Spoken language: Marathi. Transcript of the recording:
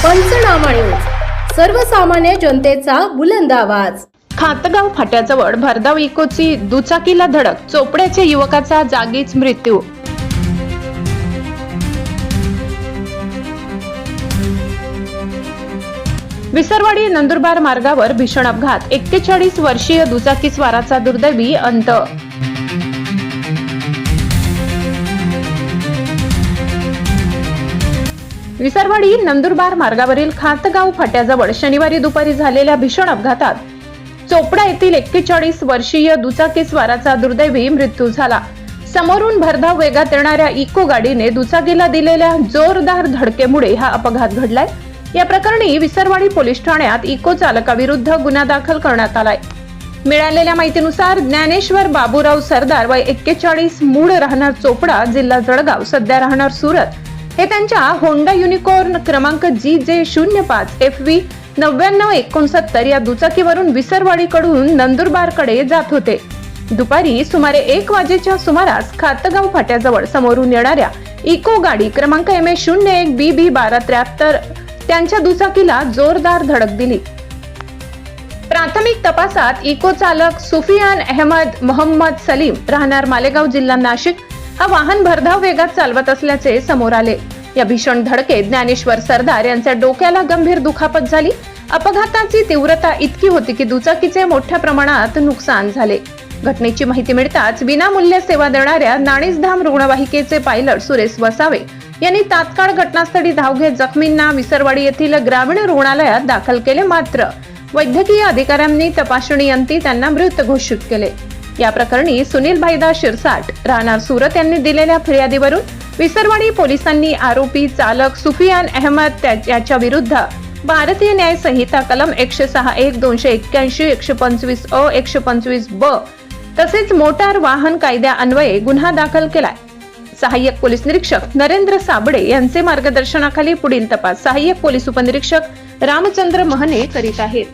पंचनामा न्यूज, सर्वसामान्य जनतेचा बुलंद आवाज। खातगाव फाट्याजवळ भरधाव इकोची दुचाकीला धडक, चोपड्याच्या युवकाचा जागीच मृत्यू। विसरवाडी नंदुरबार मार्गावर भीषण अपघात, 41 वर्षीय दुचाकी स्वाराचा दुर्दैवी अंत। विसरवाडी नंदुरबार मार्गावरील खातगाव फाट्याजवळ शनिवारी दुपारी झालेल्या भीषण अपघातात चोपडा येथील 41 वर्षीय दुचाकी स्वाराचा दुर्दैवी मृत्यू झाला। समोरून भरधाव वेगात येणाऱ्या इको गाडीने दुचाकीला दिलेल्या जोरदार धडकेमुळे हा अपघात घडलाय। या प्रकरणी विसरवाडी पोलीस ठाण्यात इको चालकाविरुद्ध गुन्हा दाखल करण्यात आलाय। मिळालेल्या माहितीनुसार ज्ञानेश्वर बाबूराव सरदार वय 41, मूळ राहणार चोपडा, जिल्हा जळगाव, सध्या राहणार सुरत, हे त्यांच्या होंडा युनिकॉर्न क्रमांक GJ05 FV 9969 या दुचाकीवरून विसरवाडीकडून नंदुरबारकडे जात होते। दुपारी सुमारे 1 वाजेच्या सुमारास खातगाव फाट्याजवळ समोरून येणाऱ्या इको गाडी क्रमांक MA01 BB 1273 त्यांच्या दुचाकीला जोरदार धडक दिली। प्राथमिक तपासात इको चालक सुफियान अहमद मोहम्मद सलीम, राहणार मालेगाव, जिल्हा नाशिक, हा वाहन भरधाव वेगात चालवत असल्याचे समोर आले। या भीषण धडकेत ज्ञानेश्वर सरदार यांच्या डोक्याला गंभीर दुखापत झाली। अपघाताची तीव्रता इतकी होती की दुचाकीचे मोठ्या प्रमाणात नुकसान झाले। घटनेची माहिती मिळताच विनामूल्य सेवा देणाऱ्या नाणीसधाम रुग्णवाहिकेचे पायलट सुरेश वसावे यांनी तात्काळ घटनास्थळी धाव घेत जखमींना विसरवाडी येथील ग्रामीण रुग्णालयात दाखल केले, मात्र वैद्यकीय अधिकाऱ्यांनी तपासणीअंती त्यांना मृत घोषित केले। या प्रकरणी सुनील भाईदास शिरसाट, राहणार सुरत, यांनी दिलेल्या फिर्यादीवरून विसरवाडी पोलिसांनी आरोपी चालक सुफियान अहमद याच्या विरुद्ध भारतीय न्याय संहिता कलम 106(1), 281, 125 अ, 125 ब तसेच मोटार वाहन कायद्या अन्वये गुन्हा दाखल केलाय। सहाय्यक पोलीस निरीक्षक नरेंद्र साबळे यांचे मार्गदर्शनाखाली पुढील तपास सहाय्यक पोलीस उपनिरीक्षक रामचंद्र महने करीत आहेत।